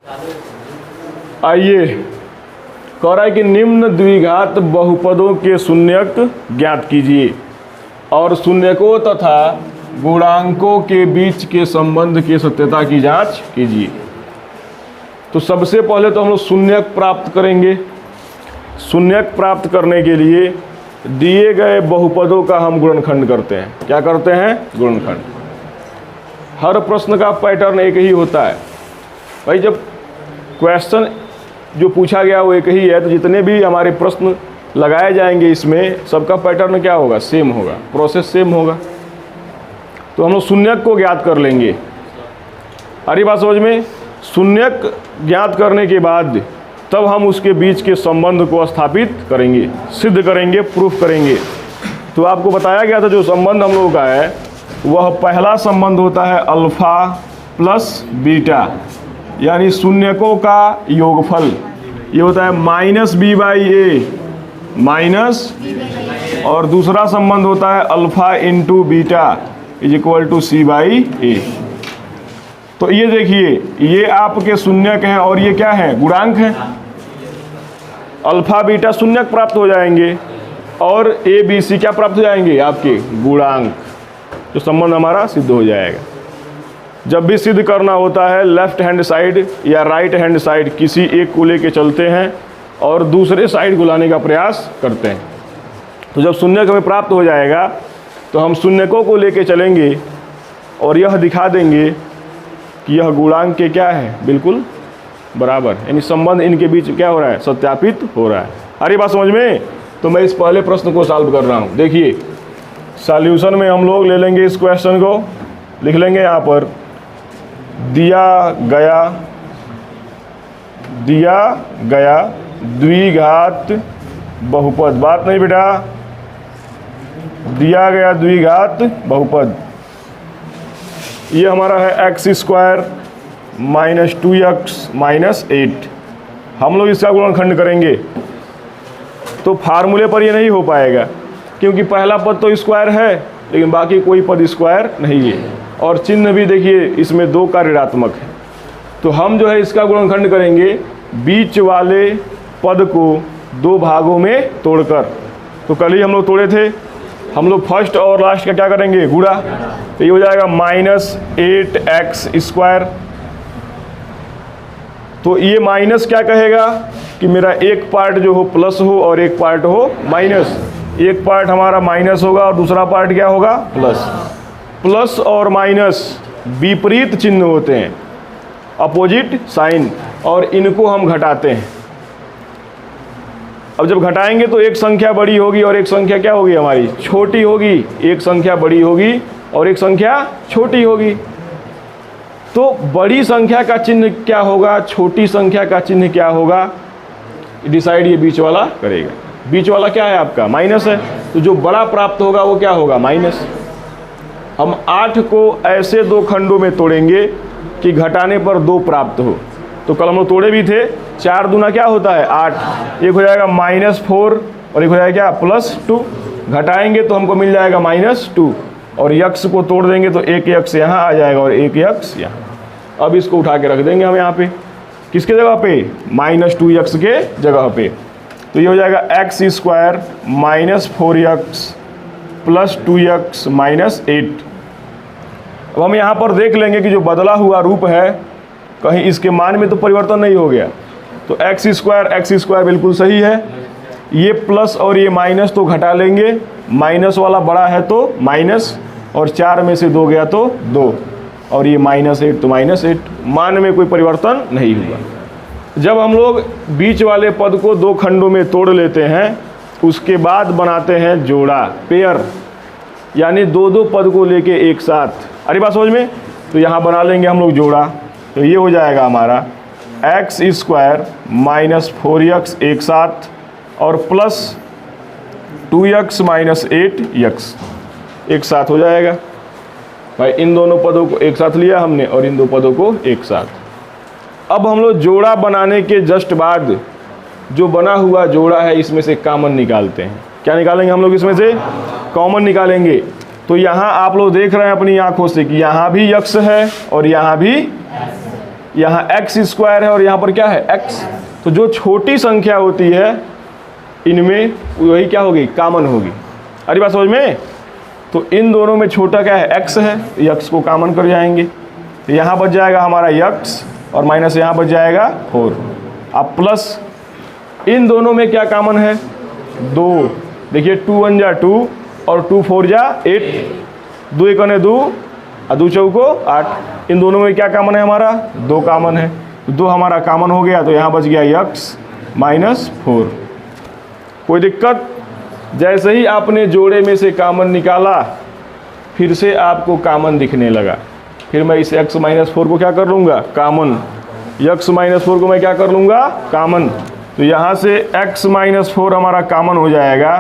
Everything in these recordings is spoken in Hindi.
आइए, कह रहा है कि निम्न द्विघात बहुपदों के शून्यक ज्ञात कीजिए और शून्यकों तथा गुणांकों के बीच के संबंध की सत्यता की जांच कीजिए। तो सबसे पहले तो हम लोग शून्यक प्राप्त करेंगे। शून्यक प्राप्त करने के लिए दिए गए बहुपदों का हम गुणनखंड करते हैं। क्या करते हैं? गुणनखंड। हर प्रश्न का पैटर्न एक ही होता है भाई। जब क्वेश्चन जो पूछा गया वो एक ही है, तो जितने भी हमारे प्रश्न लगाए जाएंगे इसमें सबका पैटर्न क्या होगा? सेम होगा, प्रोसेस सेम होगा। तो हम लोग शून्यक को ज्ञात कर लेंगे। अरे बात समझ में? शून्यक ज्ञात करने के बाद तब हम उसके बीच के संबंध को स्थापित करेंगे, सिद्ध करेंगे, प्रूफ करेंगे। तो आपको बताया गया था जो संबंध हम लोगों का है वह पहला संबंध होता है अल्फा प्लस बीटा, यानी शून्यकों का योगफल। ये होता है -b/a माइनस, और दूसरा संबंध होता है alpha into beta equal to c/a। तो ये देखिए, ये आपके शून्यक हैं और ये क्या है? गुणांक हैं। अल्फा बीटा शून्यक प्राप्त हो जाएंगे और a b c क्या प्राप्त हो जाएंगे? आपके गुणांक। तो संबंध हमारा सिद्ध हो जाएगा। जब भी सिद्ध करना होता है लेफ्ट हैंड साइड या राइट हैंड साइड किसी एक को लेके चलते हैं और दूसरे साइड को लाने का प्रयास करते हैं। तो जब शून्यक हमें प्राप्त हो जाएगा तो हम शून्यकों को लेके चलेंगे और यह दिखा देंगे कि यह गुणांक के क्या है? बिल्कुल बराबर, यानी संबंध इनके बीच क्या हो रहा है? सत्यापित हो रहा है। अरे बात समझ में? तो मैं इस पहले प्रश्न को सॉल्व कर रहा हूँ। देखिए, सॉल्यूशन में हम लोग ले लेंगे इस क्वेश्चन को, लिख लेंगे यहाँ पर दिया गया द्विघात बहुपद। बात नहीं बेटा, दिया गया द्विघात बहुपद ये हमारा है x² - 2x - 8। हम लोग इसका गुणनखंड करेंगे तो फार्मूले पर ये नहीं हो पाएगा, क्योंकि पहला पद तो स्क्वायर है लेकिन बाकी कोई पद स्क्वायर नहीं है, और चिन्ह भी देखिए इसमें 2 का ऋणात्मक है। तो हम जो है इसका गुणनखंड करेंगे बीच वाले पद को 2 भागों में तोड़कर। तो कल ही हम लोग तोड़े थे, हम लोग फर्स्ट और लास्ट का क्या करेंगे? गुणा। तो ये हो जाएगा -8x²। तो ये माइनस क्या कहेगा कि मेरा एक पार्ट जो हो प्लस हो और एक पार्ट हो माइनस। एक पार्ट हमारा माइनस होगा और दूसरा पार्ट क्या होगा? प्लस। प्लस और माइनस विपरीत चिन्ह होते हैं, अपोजिट साइन, और इनको हम घटाते हैं। अब जब घटाएंगे तो एक संख्या बड़ी होगी और एक संख्या क्या होगी? हमारी छोटी होगी। एक संख्या बड़ी होगी और एक संख्या छोटी होगी। तो बड़ी संख्या का चिन्ह क्या होगा, छोटी संख्या का चिन्ह क्या होगा, डिसाइड ये बीच वाला करेगा। बीच वाला क्या है आपका? माइनस है। तो जो बड़ा प्राप्त होगा वो क्या होगा? माइनस। हम 8 को ऐसे 2 खंडों में तोड़ेंगे कि घटाने पर 2 प्राप्त हो। तो कल हम लोग तोड़े भी थे, 4 दूना क्या होता है? 8। एक हो जाएगा -4 और एक हो जाएगा क्या? +2। घटाएंगे तो हमको मिल जाएगा -2, और यक्स को तोड़ देंगे तो एक यक्स यहाँ आ जाएगा और एक यक्स यहाँ। अब इसको उठा के रख देंगे हम यहाँ पे, किसके जगह पे? -2x के जगह पे। तो ये हो जाएगा x² - 4x + 2x - 8। अब हम यहाँ पर देख लेंगे कि जो बदला हुआ रूप है कहीं इसके मान में तो परिवर्तन नहीं हो गया। तो x² बिल्कुल सही है। ये प्लस और ये माइनस तो घटा लेंगे, माइनस वाला बड़ा है तो माइनस, और 4 में से 2 गया तो 2, और ये -8 तो -8। मान में कोई परिवर्तन नहीं हुआ। जब हम लोग बीच वाले पद को 2 खंडों में तोड़ लेते हैं उसके बाद बनाते हैं जोड़ा, पेयर, यानी 2-2 पद को लेके एक साथ। अरे बात समझ में? तो यहाँ बना लेंगे हम लोग जोड़ा। तो ये हो जाएगा हमारा x² - 4x एक साथ और प्लस 2x - 8x एक साथ हो जाएगा। भाई इन दोनों पदों को एक साथ लिया हमने और इन 2 पदों को एक साथ। अब हम लोग जोड़ा बनाने के जस्ट बाद जो बना हुआ जोड़ा है इसमें से कॉमन निकालते हैं। क्या निकालेंगे हम लोग? इसमें से कॉमन निकालेंगे। तो यहाँ आप लोग देख रहे हैं अपनी आंखों से कि यहाँ भी यक्स है और यहाँ भी यहाँ एक्स स्क्वायर है और यहाँ पर क्या है एक्स। तो जो छोटी संख्या होती है इनमें वही क्या होगी, कॉमन होगी। अरे बात समझ में। तो इन दोनों में छोटा क्या है, एक्स है, एक्स को कॉमन कर जाएंगे। तो यहाँ बच जाएगा हमारा एक्स और माइनस यहाँ बच जाएगा 4। अब प्लस इन दोनों में क्या कॉमन है, 2। देखिए 2 1 जा 2 और 2 4 जा 8, 2 1 2 और 2 चौको 8। इन दोनों में क्या कॉमन है हमारा, 2 कॉमन है। 2 हमारा कॉमन हो गया, तो यहाँ बच गया एक्स माइनस 4। कोई दिक्कत। जैसे ही आपने जोड़े में से कॉमन निकाला फिर से आपको कॉमन दिखने लगा, फिर मैं इस x माइनस 4 को क्या कर लूँगा, कॉमन। x माइनस 4 को मैं क्या कर लूँगा, कॉमन। तो यहाँ से x माइनस 4 हमारा कॉमन हो जाएगा,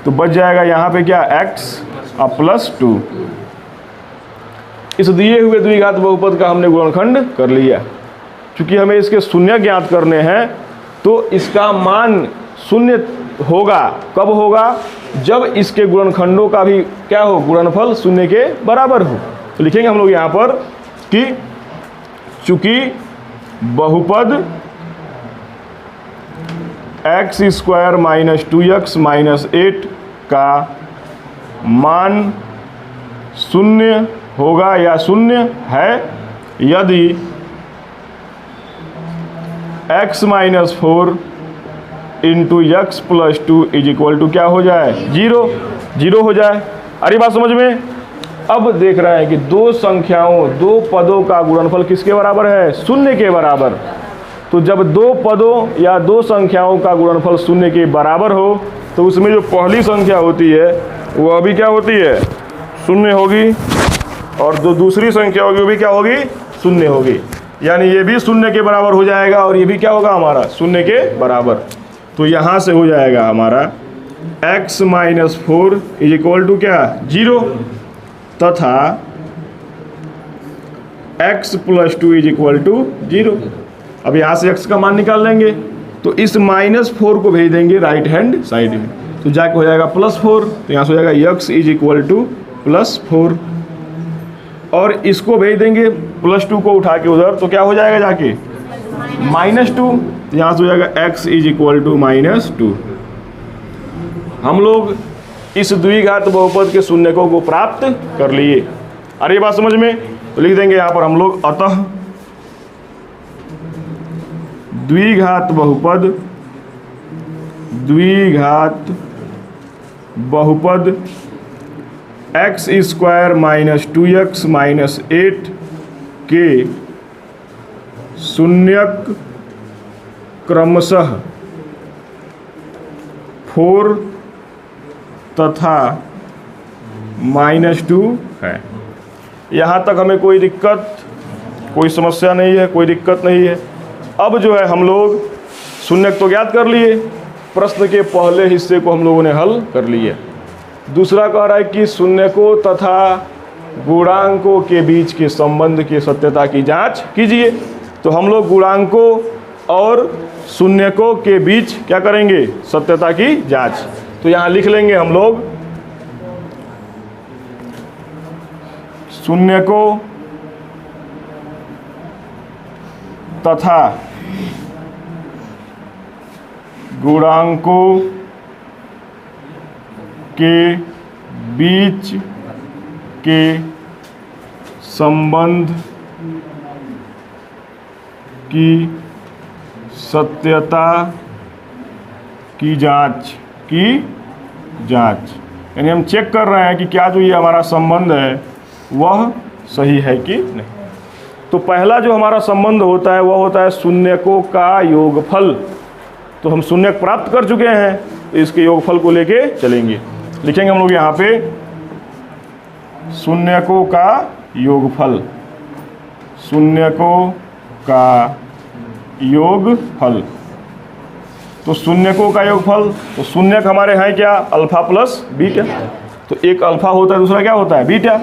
तो बच जाएगा यहाँ पे क्या, x और प्लस 2। इस दिए हुए द्विघात बहुपद का हमने गुणनखंड कर लिया। चूँकि हमें इसके शून्य ज्ञात करने हैं तो इसका मान शून्य होगा। कब होगा, जब इसके गुणनखंडों का भी क्या हो, गुणनफल शून्य के बराबर हो। तो लिखेंगे हम लोग यहाँ पर कि चूँकि बहुपद x square minus 2x minus 8 का मान शून्य होगा या शून्य है यदि x minus 4 into x plus 2 is equal to क्या हो जाए, 0 हो जाए। अरे बात समझ में। अब देख रहे हैं कि दो संख्याओं, दो पदों का गुणनफल किसके बराबर है, शून्य के बराबर। तो जब दो पदों या दो संख्याओं का गुणनफल शून्य के बराबर हो तो उसमें जो पहली संख्या होती है वो अभी क्या होती है, शून्य होगी, और जो दूसरी संख्या होगी वो भी क्या होगी, शून्य होगी। यानी ये भी शून्य के बराबर हो जाएगा और ये भी क्या होगा हमारा, शून्य के बराबर। तो यहाँ से हो जाएगा हमारा x minus 4 is equal to क्या, 0, तथा x plus 2 is equal to 0। अब यहाँ से x का मान निकाल लेंगे, तो इस माइनस 4 को भेज देंगे राइट हैंड साइड में, तो जाके हो जाएगा प्लस 4। तो यहाँ से हो जाएगा x is equal two plus 4, और इसको भेज देंगे प्लस 2 को उठा के उधर, तो क्या हो जाएगा जाके माइनस 2। तो यहाँ से हो जाएगा x is equal to minus 2। हम लोग इस द्विघात बहुपद के शून्यकों को प्राप्त कर लिए। अरे ये बात समझ में। तो लिख देंगे यहाँ पर हम लोग, अतः द्विघात बहुपद x square minus 2x minus 8 के शून्यक क्रमशः 4 तथा -2 है। यहाँ तक हमें कोई दिक्कत, कोई समस्या नहीं है, कोई दिक्कत नहीं है। अब जो है हम लोग शून्यक तो ज्ञात कर लिए, प्रश्न के पहले हिस्से को हम लोगों ने हल कर लिए। दूसरा कह रहा है कि शून्यकों तथा गुणांकों के बीच के संबंध की सत्यता की जांच कीजिए। तो हम लोग गुणांकों और शून्यकों के बीच क्या करेंगे, सत्यता की जांच। तो यहाँ लिख लेंगे हम लोग, शून्यकों तथा गुणांकों के बीच के संबंध की सत्यता की जांच यानी हम चेक कर रहे हैं कि क्या जो ये हमारा संबंध है वह सही है कि नहीं। तो पहला जो हमारा संबंध होता है वह होता है शून्यकों का योगफल। तो हम शून्यक प्राप्त कर चुके हैं, तो इसके योगफल को लेके चलेंगे। लिखेंगे हम लोग यहाँ पे शून्यकों का योगफल, शून्यकों का योगफल। तो शून्यकों का योगफल, तो शून्यक हमारे हैं क्या, अल्फा प्लस बीटा। तो एक अल्फा होता है, दूसरा क्या होता है, बीटा।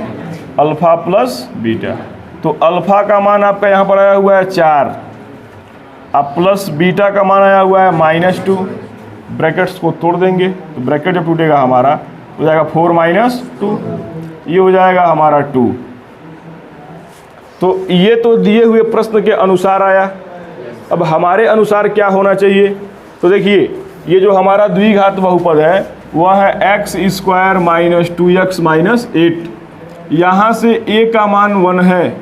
Alpha plus beta. तो अल्फा का मान आपका यहाँ पर आया हुआ है 4, अब प्लस बीटा का मान आया हुआ है -2। ब्रैकेट्स को तोड़ देंगे, तो ब्रैकेट जब टूटेगा हमारा हो जाएगा 4 - 2, ये हो जाएगा हमारा 2। तो ये तो दिए हुए प्रश्न के अनुसार आया। अब हमारे अनुसार क्या होना चाहिए? तो देखिए, ये जो हमारा द्विघात बहुपद है वह है x square minus 2x minus 8। यहाँ से a का मान 1 है,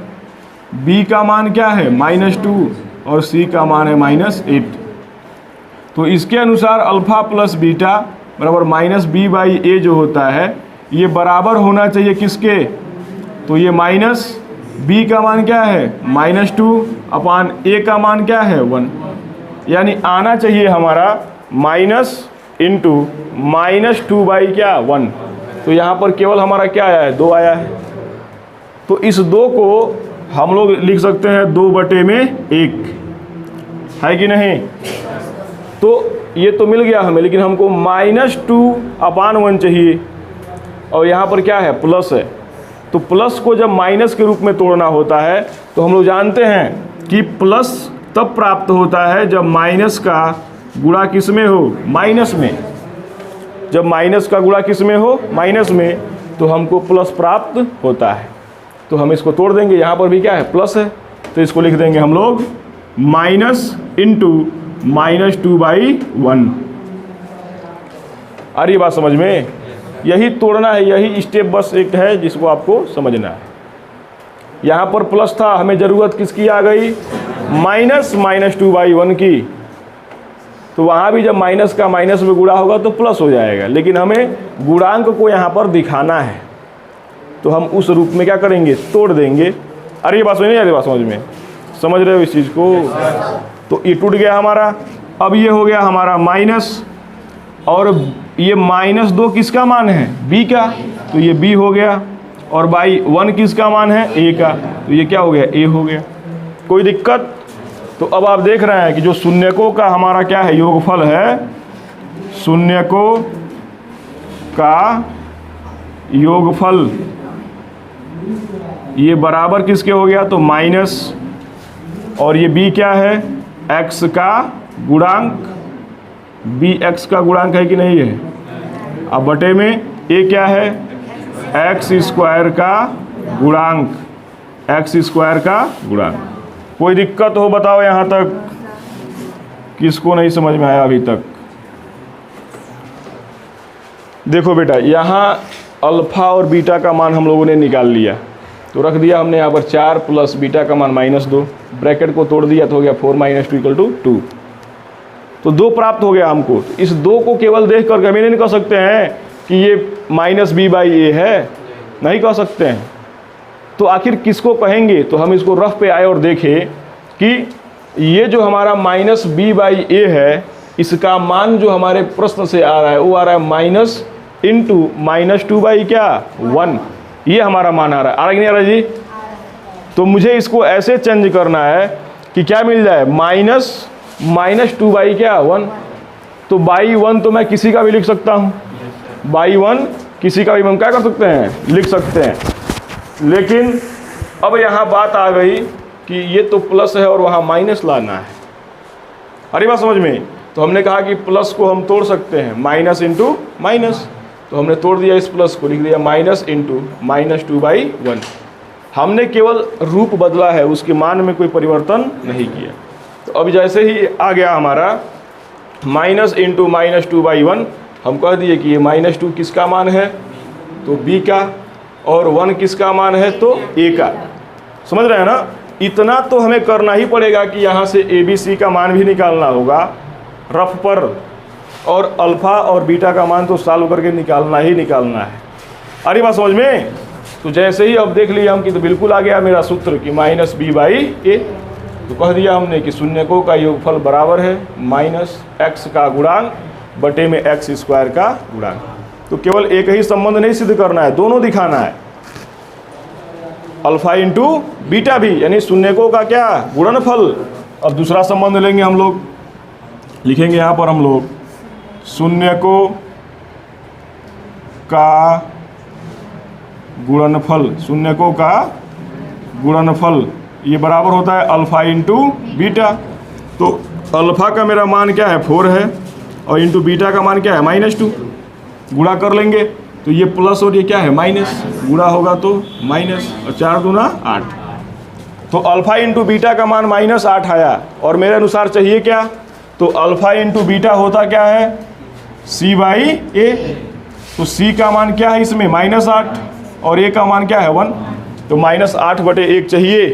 b का मान क्या है -2 और c का मान है -8। तो इसके अनुसार अल्फा प्लस बीटा बराबर -b/a जो होता है ये बराबर होना चाहिए किसके? तो ये माइनस b का मान क्या है -2 अपान a का मान क्या है 1, यानी आना चाहिए हमारा माइनस इंटू -2/1। तो यहाँ पर केवल हमारा क्या आया है 2 आया है। तो इस 2 को हम लोग लिख सकते हैं 2/1 है कि नहीं? तो ये तो मिल गया हमें, लेकिन हमको -2/1 चाहिए और यहाँ पर क्या है प्लस है। तो प्लस को जब माइनस के रूप में तोड़ना होता है तो हम लोग जानते हैं कि प्लस तब प्राप्त होता है जब माइनस का गुणा किस में हो? माइनस में। जब माइनस का गुणा किस में हो? माइनस में, तो हमको प्लस प्राप्त होता है। तो हम इसको तोड़ देंगे, यहाँ पर भी क्या है प्लस है, तो इसको लिख देंगे हम लोग माइनस इंटू -2/1। आ रही बात समझ में? यही तोड़ना है, यही स्टेप बस एक है जिसको आपको समझना है। यहाँ पर प्लस था, हमें ज़रूरत किसकी आ गई? -2/1 की। तो वहाँ भी जब माइनस का माइनस में गुणा होगा तो प्लस हो जाएगा, लेकिन हमें गुणांक को यहाँ पर दिखाना है तो हम उस रूप में क्या करेंगे? तोड़ देंगे। अरे ये बात समझ नहीं आ रही? बात समझ में? समझ रहे हो इस चीज़ को? तो ये टूट गया हमारा। अब ये हो गया हमारा माइनस, और ये -2 किसका मान है? b का, तो ये b हो गया। और बाई 1 किसका मान है? a का, तो ये क्या हो गया? a हो गया। कोई दिक्कत? तो अब आप देख रहे हैं कि जो शून्यकों का हमारा क्या है? योगफल है। शून्यकों का योगफल ये बराबर किसके हो गया? तो माइनस, और ये b क्या है? x का गुणांक। b x का गुणांक है कि नहीं है? अब बटे में a क्या है? x स्क्वायर का गुणांक। x स्क्वायर का गुणांक। कोई दिक्कत हो बताओ यहाँ तक? किसको नहीं समझ में आया अभी तक? देखो बेटा, यहाँ अल्फा और बीटा का मान हम लोगों ने निकाल लिया, तो रख दिया हमने यहाँ पर 4 प्लस बीटा का मान -2, ब्रैकेट को तोड़ दिया तो हो गया 4 - 2 = 2। तो 2 प्राप्त हो गया हमको। तो इस 2 को केवल देख करके हम नहीं कह सकते हैं कि ये -b/a है, नहीं कह सकते हैं। तो आखिर किसको कहेंगे? तो हम इसको रफ पे आए और देखें कि ये जो हमारा -b/a है, इसका मान जो हमारे प्रश्न से आ रहा है वो आ रहा है माइनस इंटू -2/1। ये हमारा मान आ रहा है। आ रहा कि नहीं आ रहा जी? तो मुझे इसको ऐसे चेंज करना है कि क्या मिल जाए? -2/1। तो /1 तो मैं किसी का भी लिख सकता हूँ, /1 किसी का भी हम क्या कर सकते हैं? लिख सकते हैं। लेकिन अब यहाँ बात आ गई कि ये तो प्लस है और वहाँ माइनस लाना है। अरे बात समझ में? तो हमने कहा कि प्लस को हम तोड़ सकते हैं, माइनस इंटू माइनस। तो हमने तोड़ दिया, इस प्लस को लिख दिया माइनस इंटू -2/1। हमने केवल रूप बदला है, उसके मान में कोई परिवर्तन नहीं किया। तो अब जैसे ही आ गया हमारा माइनस इंटू -2/1, हम कह दिए कि ये -2 किसका मान है? तो b का, और 1 किसका मान है? तो a का। समझ रहे हैं ना? इतना तो हमें करना ही पड़ेगा कि यहाँ से ABC का मान भी निकालना होगा रफ पर, और अल्फ़ा और बीटा का मान तो सॉल्व करके निकालना ही निकालना है। अरे बात समझ में? तो जैसे ही अब देख लिया हम कि तो बिल्कुल आ गया मेरा सूत्र कि -b/a। तो कह दिया हमने कि शून्यकों का योगफल बराबर है -x का गुणांक बटे में x स्क्वायर का गुणांक। तो केवल एक ही संबंध नहीं सिद्ध करना है, दोनों दिखाना है, अल्फा इंटू बीटा भी, यानी शून्यकों का क्या? गुणनफल। अब दूसरा संबंध लेंगे हम लोग, लिखेंगे यहाँ पर हम लोग शून्यकों का गुणनफल। शून्यकों का गुणनफल ये बराबर होता है अल्फा इंटू बीटा। तो अल्फा का मेरा मान क्या है? 4 है, और इंटू बीटा का मान क्या है? -2। गुणा कर लेंगे तो ये प्लस और ये क्या है? माइनस। गुणा होगा तो माइनस, और 4 दूना 8। तो अल्फ़ा इंटू बीटा का मान -8 आया, और मेरे अनुसार चाहिए क्या, तो अल्फ़ा इंटू बीटा होता क्या है, c/a। तो c का मान क्या है इसमें -8, और a का मान क्या है 1, तो -8/1 चाहिए।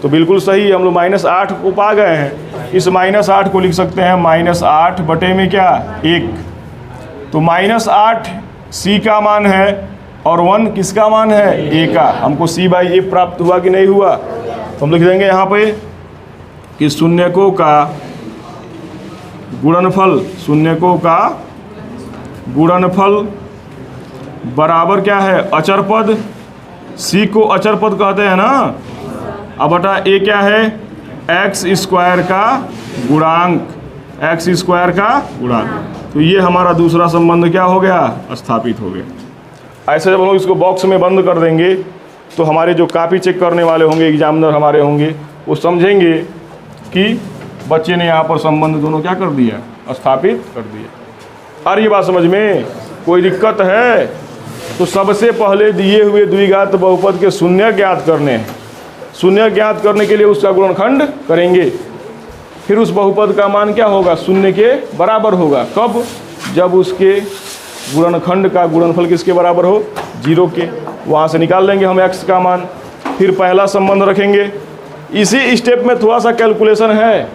तो बिल्कुल सही, हम लोग -8 को पा गए हैं। इस -8 को लिख सकते हैं -8 बटे में क्या 1, तो -8 c का मान है और 1 किसका मान है, a का। हमको c/a प्राप्त हुआ कि नहीं हुआ, तो हम लिख देंगे यहाँ पे कि शून्यकों का गुणनफल, शून्यकों का गुणनफल बराबर क्या है, अचर पद, c को अचर पद कहते हैं ना, अब बटा a क्या है, x² का गुणांक, x² का गुणांक। तो ये हमारा दूसरा संबंध क्या हो गया, स्थापित हो गया। ऐसे जब हम लोग इसको बॉक्स में बंद कर देंगे तो हमारे जो कॉपी चेक करने वाले होंगे, एग्जामिनर हमारे होंगे, वो समझेंगे कि बच्चे ने यहाँ पर संबंध दोनों क्या कर दिया, स्थापित कर दिया। और ये बात समझ में कोई दिक्कत है, तो सबसे पहले दिए हुए द्विघात बहुपद के शून्य ज्ञात करने हैं। शून्य ज्ञात करने के लिए उसका गुणनखंड करेंगे, फिर उस बहुपद का मान क्या होगा, शून्य के बराबर होगा। कब, जब उसके गुणनखंड का गुणनफल किसके बराबर हो, 0 के। वहाँ से निकाल लेंगे हम x का मान, फिर पहला संबंध रखेंगे। इसी स्टेप में थोड़ा सा कैलकुलेशन है,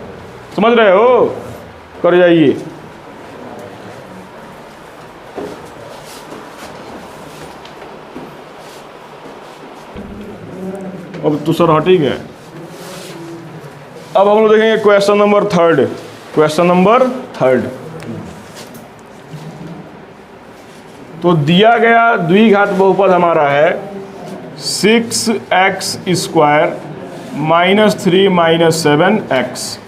समझ रहे हो, कर जाइए। अब तो सर हट ही गए। अब हम लोग देखेंगे क्वेश्चन नंबर 3। क्वेश्चन नंबर 3, तो दिया गया द्विघात बहुपद हमारा है 6x² -3 7x।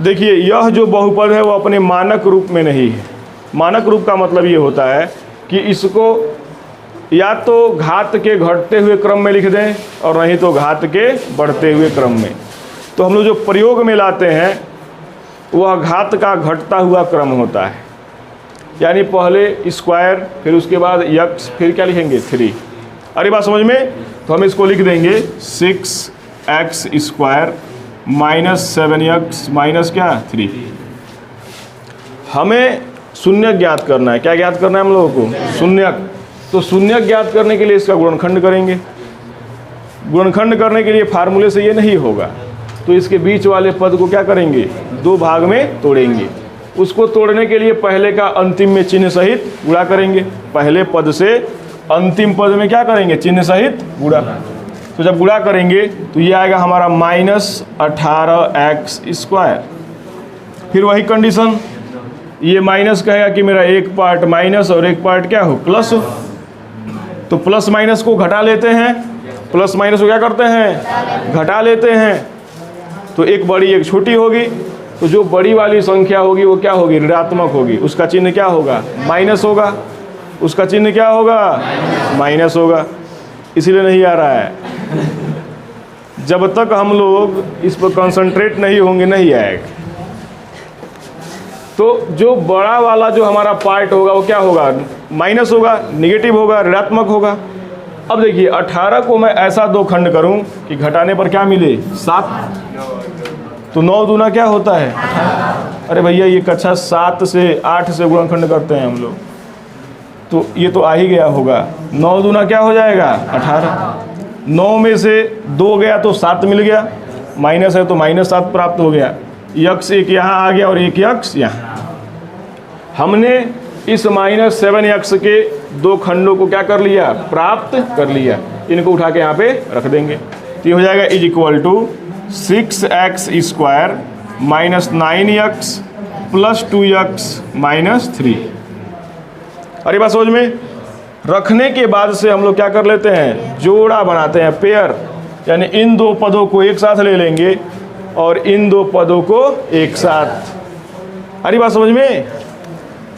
देखिए यह जो बहुपद है वो अपने मानक रूप में नहीं है। मानक रूप का मतलब ये होता है कि इसको या तो घात के घटते हुए क्रम में लिख दें और नहीं तो घात के बढ़ते हुए क्रम में। तो हम लोग जो प्रयोग में लाते हैं वह घात का घटता हुआ क्रम होता है, यानी पहले स्क्वायर, फिर उसके बाद यक्स, फिर क्या लिखेंगे 3। अरे बात समझ में, तो हम इसको लिख देंगे 6x² -7x माइनस क्या 3। हमें शून्य ज्ञात करना है। क्या ज्ञात करना है हम लोगों को, शून्यक। तो शून्यक ज्ञात करने के लिए इसका गुणनखंड करेंगे। गुणनखंड करने के लिए फार्मूले से ये नहीं होगा, तो इसके बीच वाले पद को क्या करेंगे, 2 भाग में तोड़ेंगे। उसको तोड़ने के लिए पहले का अंतिम में चिन्ह सहित गुणा करेंगे। पहले पद से अंतिम पद में क्या करेंगे, चिन्ह सहित गुणा। तो जब गुणा करेंगे तो ये आएगा हमारा -18x²। फिर वही कंडीशन, ये माइनस कहेगा कि मेरा एक पार्ट माइनस और एक पार्ट क्या हो, प्लस हो। तो प्लस माइनस को घटा लेते हैं, प्लस माइनस को क्या करते हैं, घटा लेते हैं। तो एक बड़ी एक छोटी होगी, तो जो बड़ी वाली संख्या होगी वो क्या होगी, ऋणात्मक होगी। उसका चिन्ह क्या होगा, माइनस होगा। उसका चिन्ह क्या होगा, माइनस होगा। इसीलिए नहीं आ रहा है। जब तक हम लोग इस पर कंसंट्रेट नहीं होंगे नहीं आएगा। तो जो बड़ा वाला जो हमारा पार्ट होगा वो क्या होगा, माइनस होगा, निगेटिव होगा, ऋणात्मक होगा। अब देखिए 18 को मैं ऐसा 2 खंड करूं कि घटाने पर क्या मिले, 7। तो 9 दूना क्या होता है, 18। अरे भैया ये कक्षा 7 से 8 से गुणनखंड करते हैं हम लोग, तो ये तो आ ही गया होगा। 9 दूना क्या हो जाएगा, 18। 9 में से 2 गया तो 7 मिल गया, माइनस है तो -7 प्राप्त हो गया। यक्स एक यहाँ आ गया और एक यक्स यहाँ। हमने इस -7x के 2 खंडों को क्या कर लिया, प्राप्त कर लिया। इनको उठा के यहाँ पे रख देंगे, तो ये हो जाएगा = 6x² -9x + 2x -3। अरे बात समझ में, रखने के बाद से हम लोग क्या कर लेते हैं, जोड़ा बनाते हैं, पेयर। यानी इन 2 पदों को एक साथ ले लेंगे और इन 2 पदों को एक साथ। अरे बात समझ में,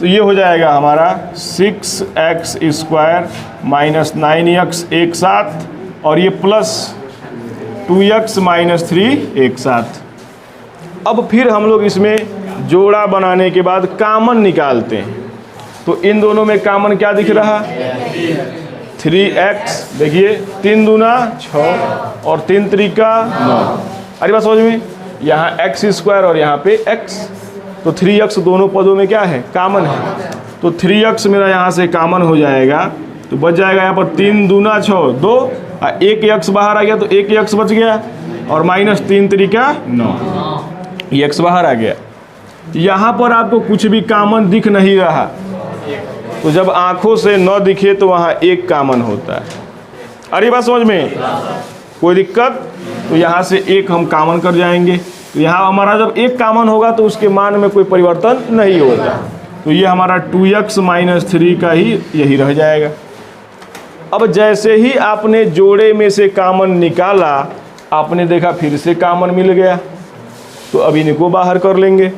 तो ये हो जाएगा हमारा 6x² -9x एक साथ, और ये प्लस 2x -3 एक साथ। अब फिर हम लोग इसमें जोड़ा बनाने के बाद कॉमन निकालते हैं। तो इन दोनों में कॉमन क्या दिख रहा, 3x, देखिए 3 दूना 6 और 3 त्रिका 9। अरे बात समझ में, यहाँ x² और यहाँ पे x, तो 3x दोनों पदों में क्या है, कॉमन है। तो 3x मेरा यहाँ से कॉमन हो जाएगा, तो बच जाएगा यहाँ पर 3 दूना 6 2 और 1 x बाहर आ गया, तो 1 x बच गया और माइनस 3 त्रिका 9, ये x बाहर आ गया। यहाँ पर आपको कुछ भी कॉमन दिख नहीं रहा, तो जब आंखों से न दिखे तो वहाँ एक कॉमन होता है। अरे बात समझ में, कोई दिक्कत, तो यहाँ से एक हम कॉमन कर जाएंगे, तो यहाँ हमारा जब एक कॉमन होगा तो उसके मान में कोई परिवर्तन नहीं होगा, तो ये हमारा 2x - 3 का ही यही रह जाएगा। अब जैसे ही आपने जोड़े में से कॉमन निकाला, आपने देखा फिर से कॉमन मिल गया, तो अब इनको बाहर कर लेंगे,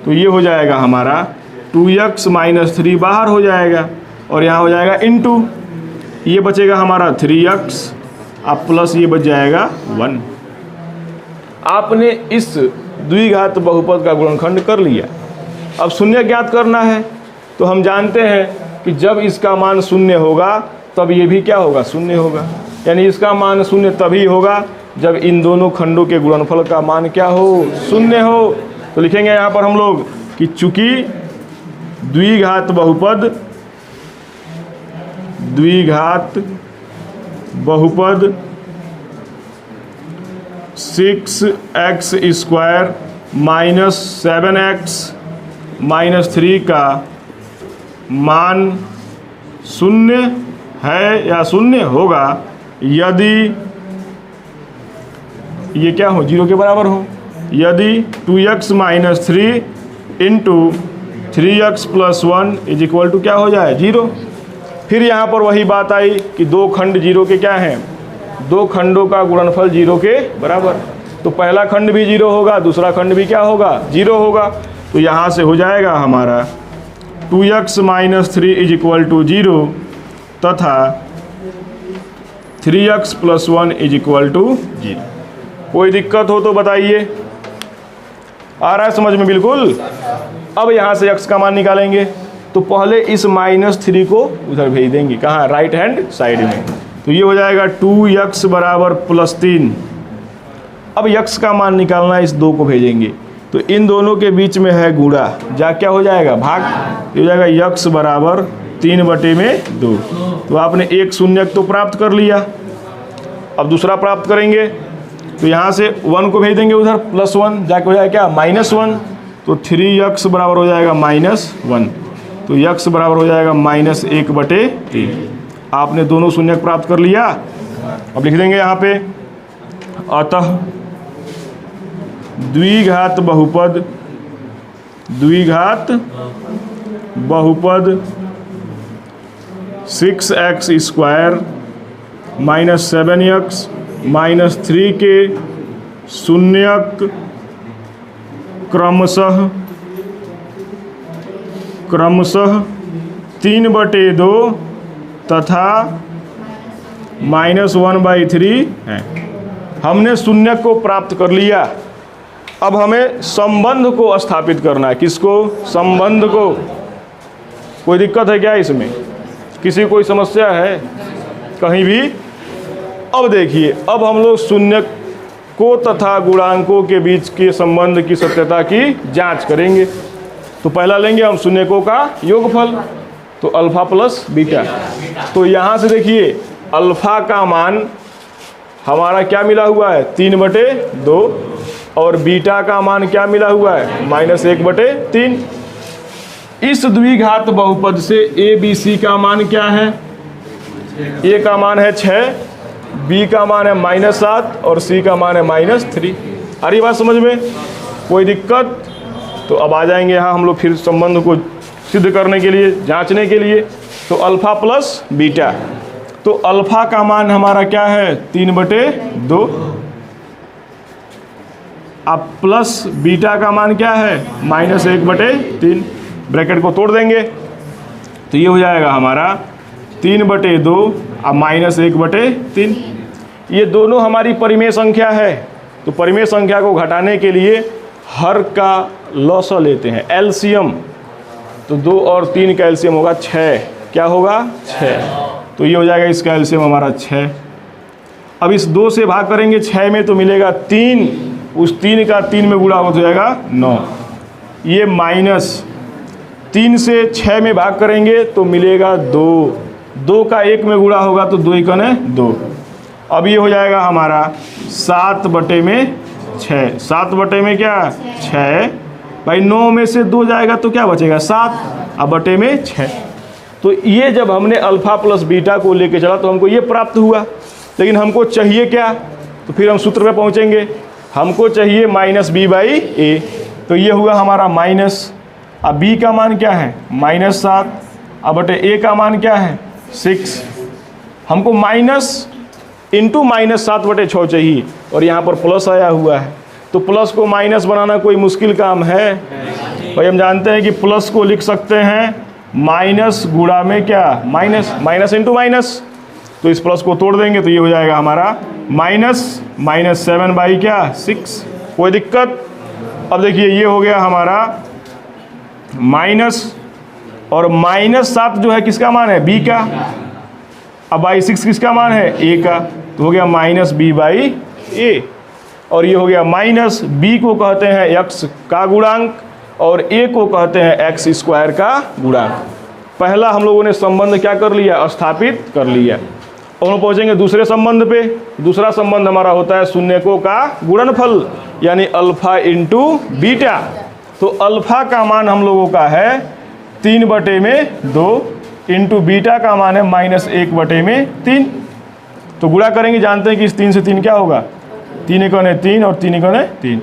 तो ये हो जाएगा हमारा 2x - 3 बाहर हो जाएगा और यहाँ हो जाएगा इनटू, ये बचेगा हमारा 3x अब प्लस ये बच जाएगा 1। आपने इस द्विघात बहुपद का गुणनखंड कर लिया। अब शून्य ज्ञात करना है, तो हम जानते हैं कि जब इसका मान शून्य होगा तब ये भी क्या होगा, शून्य होगा। यानी इसका मान शून्य तभी होगा जब इन दोनों खंडों के गुणनफल का मान क्या हो, शून्य हो। तो लिखेंगे यहाँ पर हम लोग कि चूंकि द्विघात बहुपद 6x² - 7x - 3 का मान शून्य है या शून्य होगा यदि ये क्या हो, 0 के बराबर हो। यदि 2x - 3 × 3x + 1 = क्या हो जाए, 0। फिर यहाँ पर वही बात आई कि दो खंड 0 के क्या हैं, दो खंडों का गुणनफल 0 के बराबर, तो पहला खंड भी 0 होगा, दूसरा खंड भी क्या होगा, 0 होगा। तो यहाँ से हो जाएगा हमारा 2x - 3 = 0 तथा 3x + 1 = 0। कोई दिक्कत हो तो बताइए, आ रहा है समझ में बिल्कुल। अब यहाँ से x का मान निकालेंगे, तो पहले इस -3 को उधर भेज देंगे, कहाँ, राइट हैंड साइड में, तो ये हो जाएगा 2x = +3। अब x का मान निकालना है, इस 2 को भेजेंगे, तो इन दोनों के बीच में है गुणा, जा क्या हो जाएगा, भाग, ये हो जाएगा x = 3/2। तो आपने एक शून्यक तो प्राप्त कर लिया, अब दूसरा प्राप्त करेंगे, तो यहाँ से 1 को भेज देंगे उधर, +1 जाके हो जाएगा क्या, -1, तो 3x बराबर हो जाएगा -1, तो x बराबर हो जाएगा -1/3। आपने दोनों शून्यक प्राप्त कर लिया। अब लिख देंगे यहाँ पे, अतः द्विघात बहुपद 6x² - 7x - 3 के शून्यक क्रमशः 3/2 तथा -1/3 है। हमने शून्यक को प्राप्त कर लिया, अब हमें संबंध को स्थापित करना है। किसको, संबंध को। कोई दिक्कत है क्या इसमें, किसी कोई समस्या है कहीं भी। अब देखिए, अब हम लोग शून्यक को तथा गुणांकों के बीच के संबंध की सत्यता की जांच करेंगे। तो पहला लेंगे हम शून्यकों का योगफल, तो अल्फा प्लस बीटा। तो यहाँ से देखिए, अल्फा का मान हमारा क्या मिला हुआ है, 3/2, और बीटा का मान क्या मिला हुआ है, -1/3। इस द्विघात बहुपद से ABC का मान क्या है, A का मान है 6, B का मान है -7 और C का मान है -3। आ रही बात समझ में, कोई दिक्कत। तो अब आ जाएंगे यहाँ हम लोग फिर संबंध को सिद्ध करने के लिए, जांचने के लिए। तो अल्फा प्लस बीटा, तो अल्फा का मान हमारा क्या है, 3/2, अब प्लस बीटा का मान क्या है, -1/3। ब्रैकेट को तोड़ देंगे, तो ये हो जाएगा हमारा 3/2 अब -1/3। ये दोनों हमारी परिमेय संख्या है, तो परिमेय संख्या को घटाने के लिए हर का लॉसा लेते हैं, एलसीएम। तो 2 और 3 का एलसीएम होगा 6, क्या होगा 6। तो ये हो जाएगा इसका एलसीएम हमारा 6। अब इस 2 से भाग करेंगे 6 में तो मिलेगा 3, उस 3 का 3 में गुणा हो जाएगा 9। ये माइनस 3 से 6 में भाग करेंगे तो मिलेगा 2, 2 का 1 में गुणा होगा तो 2 1 2। अब ये हो जाएगा हमारा 7/6। 7/में क्या 6 भाई, 9 में से 2 जाएगा तो क्या बचेगा 7, अब बटे में 6। तो ये जब हमने अल्फ़ा प्लस बीटा को लेके चला तो हमको ये प्राप्त हुआ, लेकिन हमको चाहिए क्या, तो फिर हम सूत्र पे पहुँचेंगे। हमको चाहिए -b/a, तो ये हुआ हमारा माइनस। अब b का मान क्या है -7, अब बटे a का मान क्या है 6। हमको माइनस इंटू -7/6 चाहिए और यहाँ पर प्लस आया हुआ है, तो प्लस को माइनस बनाना कोई मुश्किल काम है भाई। हम जानते हैं कि प्लस को लिख सकते हैं माइनस गुणा में क्या माइनस, माइनस इंटू माइनस, तो इस प्लस को तोड़ देंगे तो ये हो जाएगा हमारा -7/6। कोई दिक्कत। अब देखिए ये हो गया हमारा माइनस, और -7 जो है किसका मान है b का, अब (6) किसका मान है a का, तो हो गया -b/a। और ये हो गया माइनस, b को कहते हैं x का गुणांक और a को कहते हैं x² का गुणांक। पहला हम लोगों ने संबंध क्या कर लिया, स्थापित कर लिया। और हम पहुँचेंगे दूसरे संबंध पे। दूसरा संबंध हमारा होता है शून्यकों का गुणनफल, यानी अल्फ़ा इंटू बीटा। तो अल्फ़ा का मान हम लोगों का है 3/2 इंटू बीटा का मान है -1/3। तो गुणा करेंगे, जानते हैं कि इस 3 से 3 क्या होगा 3 × 3 और 3 × 3।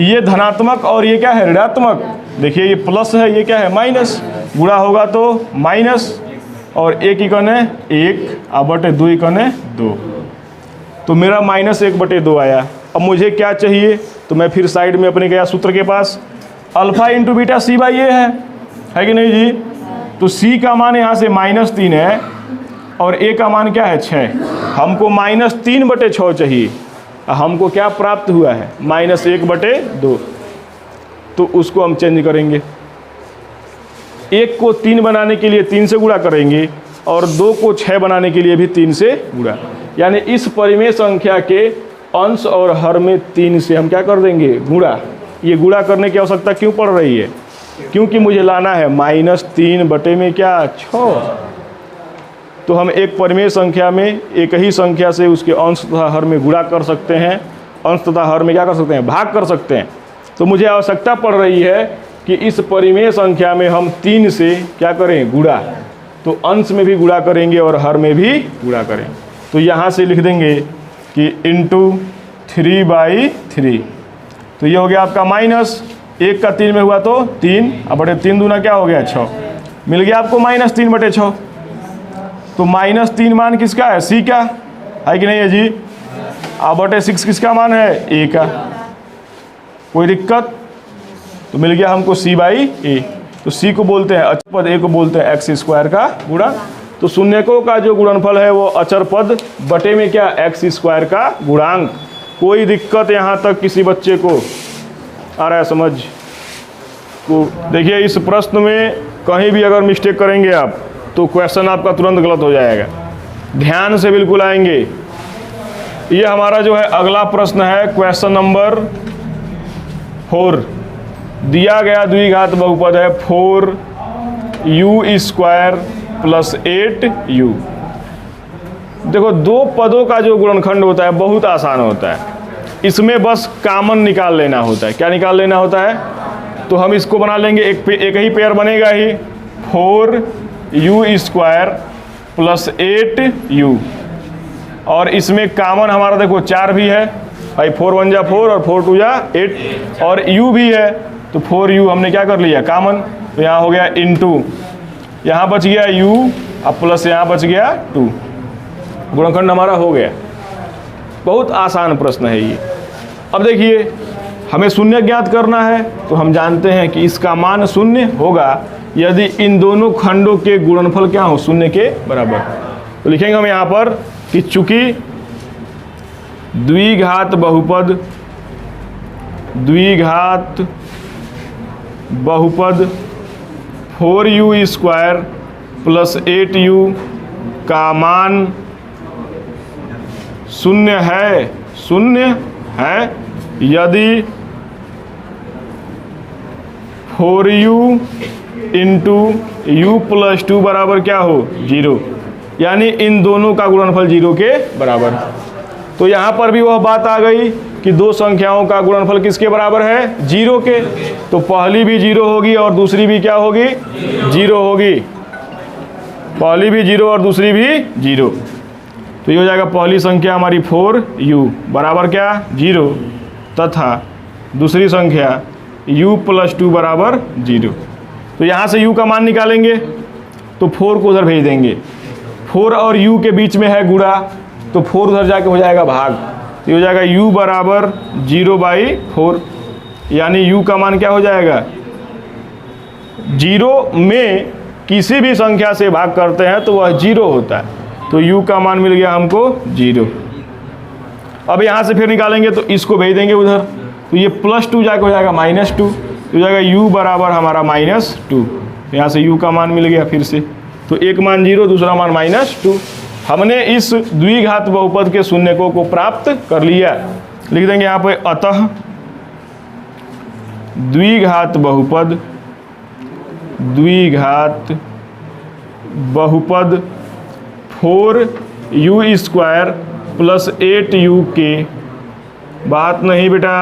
ये धनात्मक और ये क्या है ऋणात्मक। देखिए ये प्लस है, ये क्या है माइनस, गुणा होगा तो माइनस, और 1 × 1 अब बटे 2 × 2, तो मेरा -1/2 आया। अब मुझे क्या चाहिए, तो मैं फिर साइड में अपने गया सूत्र के पास, अल्फ़ा इंटू बीटा c/a है कि नहीं जी। तो c का मान यहाँ से -3 है और a का मान क्या है 6। हमको -3/6 चाहिए, हमको क्या प्राप्त हुआ है -1/2। तो उसको हम चेंज करेंगे, 1 को 3 बनाने के लिए 3 से गुणा करेंगे और 2 को 6 बनाने के लिए भी 3 से गुणा, यानी इस परिमेय संख्या के अंश और हर में 3 से हम क्या कर देंगे गुणा। ये गुणा करने की आवश्यकता क्यों पड़ रही है, क्योंकि मुझे लाना है -3 में क्या 6। तो हम एक परिमेय संख्या में एक ही संख्या से उसके अंश तथा हर में गुणा कर सकते हैं, अंश तथा हर में क्या कर सकते हैं भाग कर सकते हैं। तो मुझे आवश्यकता पड़ रही है कि इस परिमेय संख्या में हम 3 से क्या करें गुणा, तो अंश में भी गुणा करेंगे और हर में भी गुणा करें। तो यहाँ से लिख देंगे कि इंटू 3/3, तो ये हो गया आपका माइनस, 1 का 3 में हुआ तो 3, अब बटे 3 दूना क्या हो गया 6, मिल गया आपको -3/6। तो -3 मान किसका है c का है कि नहीं है जी। अब बटे 6 किसका मान है a का। कोई दिक्कत। तो मिल गया हमको c/a। तो c को बोलते हैं अचर पद, a को बोलते हैं x² का गुणा। तो शून्यकों का जो गुणनफल है वो अचर पद बटे में क्या x² का गुणांक। कोई दिक्कत यहाँ तक किसी बच्चे को आ रहा है समझ को। देखिए इस प्रश्न में कहीं भी अगर मिस्टेक करेंगे आप तो क्वेश्चन आपका तुरंत गलत हो जाएगा। ध्यान से बिल्कुल आएंगे। ये हमारा जो है अगला प्रश्न है क्वेश्चन नंबर 4। दिया गया द्विघात बहुपद है 4u² + 8u। देखो दो पदों का जो गुणनखंड होता है बहुत आसान होता है, इसमें बस कॉमन निकाल लेना होता है। क्या निकाल लेना होता है, तो हम इसको बना लेंगे, एक ही पेयर बनेगा ही 4u² + 8u। और इसमें कॉमन हमारा देखो 4 भी है भाई, 4 1 जा 4 और 4 2 जा 8, और u भी है तो 4u हमने क्या कर लिया कॉमन। तो यहाँ हो गया इंटू, यहाँ बच गया u अब प्लस यहाँ बच गया 2, गुणनखंड हमारा हो गया। बहुत आसान प्रश्न है ये। अब देखिए हमें शून्य ज्ञात करना है, तो हम जानते हैं कि इसका मान शून्य होगा यदि इन दोनों खंडों के गुणनफल क्या हो शून्य के बराबर। तो लिखेंगे हम यहाँ पर कि चूंकि द्विघात बहुपद 4u² + 8u का मान शून्य है यदि 4u इंटू यू प्लस 2 बराबर क्या हो 0, यानी इन दोनों का गुणनफल 0 के बराबर। तो यहाँ पर भी वह बात आ गई कि दो संख्याओं का गुणनफल किसके बराबर है 0 के। तो पहली भी 0 होगी और दूसरी भी क्या होगी 0 होगी, पहली भी 0 और दूसरी भी 0। तो ये हो जाएगा पहली संख्या हमारी 4u बराबर क्या 0 तथा दूसरी संख्या u प्लस 2 बराबर 0। तो यहाँ से u का मान निकालेंगे तो 4 को उधर भेज देंगे, 4 और u के बीच में है गुणा, तो 4 उधर जाके हो जाएगा भाग। तो ये हो जाएगा u बराबर 0/4, यानी u का मान क्या हो जाएगा 0 में किसी भी संख्या से भाग करते हैं तो वह 0 होता है। तो u का मान मिल गया हमको 0। अब यहाँ से फिर निकालेंगे तो इसको भेज देंगे उधर, तो ये +2 जाके हो जाएगा -2, तो हो जाएगा u बराबर हमारा -2। यहाँ से u का मान मिल गया फिर से, तो एक मान 0 दूसरा मान -2। हमने इस द्विघात बहुपद के शून्यकों को प्राप्त कर लिया। लिख देंगे यहाँ पे अतः द्विघात बहुपद 4u² प्लस 8u के बात नहीं बेटा,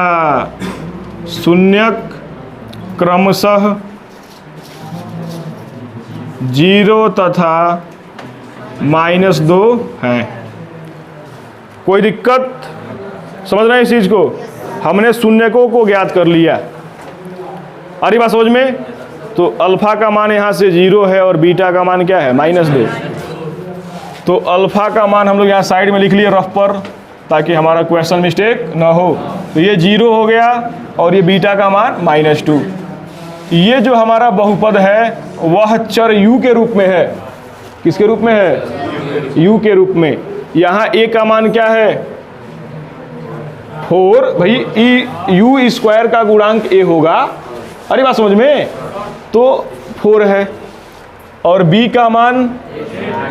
शून्यक क्रमशः 0 तथा -2 हैं। कोई दिक्कत समझ रहे हैं इस चीज को? हमने शून्यकों को ज्ञात कर लिया, अरे बात समझ में। तो अल्फा का मान यहाँ से 0 है और बीटा का मान क्या है -2। तो अल्फा का मान हम लोग यहाँ साइड में लिख लिए रफ पर, ताकि हमारा क्वेश्चन मिस्टेक ना हो। तो ये 0 हो गया और ये बीटा का मान -2। ये जो हमारा बहुपद है वह चर u के रूप में है। किसके रूप में है u के रूप में। यहाँ a का मान क्या है 4, भाई u² का गुणांक a होगा, अरे बात समझ में। तो 4 है और b का मान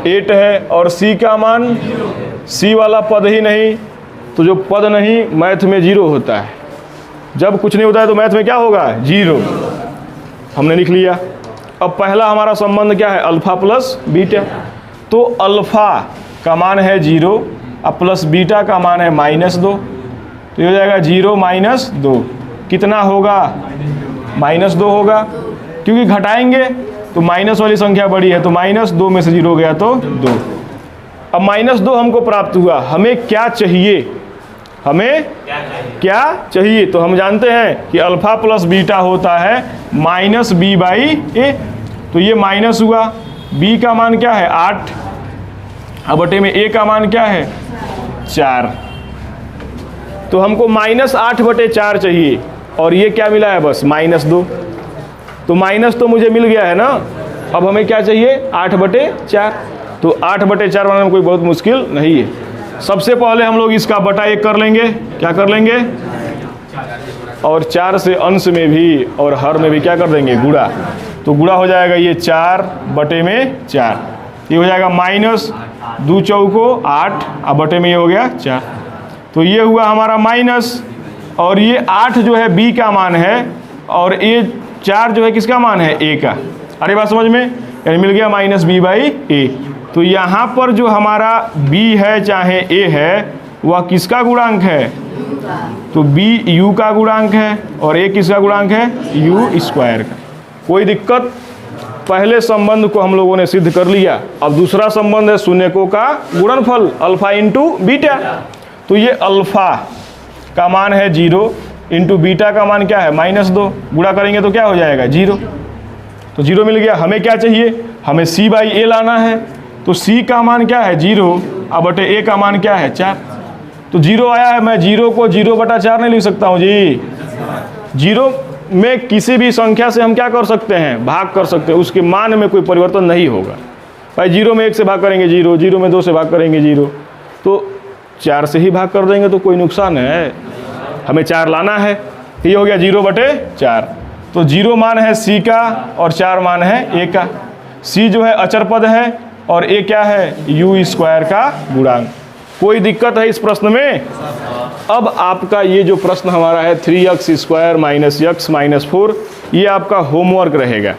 8 है और c का मान, c वाला पद ही नहीं, तो जो पद नहीं मैथ में 0 होता है। जब कुछ नहीं होता है तो मैथ में क्या होगा 0। हमने लिख लिया। अब पहला हमारा संबंध क्या है अल्फा प्लस बीटा। तो अल्फा का मान है 0 अब प्लस बीटा का मान है -2, तो ये हो जाएगा 0 - 2 कितना होगा -2 होगा, क्योंकि घटाएंगे तो माइनस वाली संख्या बड़ी है, तो -2 में से 0 गया तो 2। अब -2 हमको प्राप्त हुआ, हमें क्या चाहिए, हमें क्या चाहिए? तो हम जानते हैं कि अल्फा प्लस बीटा होता है -b/a। तो ये माइनस हुआ, b का मान क्या है 8, अब बटे में a का मान क्या है 4। तो हमको -8/4 चाहिए और ये क्या मिला है बस -2। तो माइनस तो मुझे मिल गया है ना, अब हमें क्या चाहिए 8/4। तो 8/4 बनाने में कोई बहुत मुश्किल नहीं है। सबसे पहले हम लोग इसका बटा 1 कर लेंगे। क्या कर लेंगे? और 4 से अंश में भी और हर में भी क्या कर देंगे गुणा। तो गुणा हो जाएगा ये 4/4, ये हो जाएगा -2 चौको 8 अब बटे में ये हो गया 4। तो ये हुआ हमारा माइनस, और ये 8 जो है b का मान है और ये 4 जो है किसका मान है a का। अरे बात समझ में, यानी मिल गया -b/a। तो यहाँ पर जो हमारा b है चाहे a है वह किसका गुणांक है, तो b u का गुणांक है और a किसका गुणांक है u² का। कोई दिक्कत? पहले संबंध को हम लोगों ने सिद्ध कर लिया। अब दूसरा संबंध है शून्यकों का गुणनफल अल्फा इंटू बीटा। तो ये अल्फा का मान है 0 इंटू बीटा का मान क्या है -2, गुणा करेंगे तो क्या हो जाएगा 0। तो 0 मिल गया। हमें क्या चाहिए, हमें c/a लाना है। तो c का मान क्या है 0 अब बटे a का मान क्या है 4। तो 0 आया है, मैं 0 को 0/4 नहीं लिख सकता हूँ जी। 0 में किसी भी संख्या से हम क्या कर सकते हैं भाग कर सकते हैं, उसके मान में कोई परिवर्तन नहीं होगा। भाई 0 में 1 से भाग करेंगे 0, 0 में 2 से भाग करेंगे 0, तो 4 से ही भाग कर देंगे तो कोई नुकसान है? हमें 4 लाना है। ये हो गया 0/4। तो 0 मान है c का और 4 मान है a का। c जो है अचर पद है और ये क्या है, यू स्क्वायर का गुणांक। कोई दिक्कत है इस प्रश्न में? अब आपका ये जो प्रश्न हमारा है 3x² - x - 4, ये आपका होमवर्क रहेगा।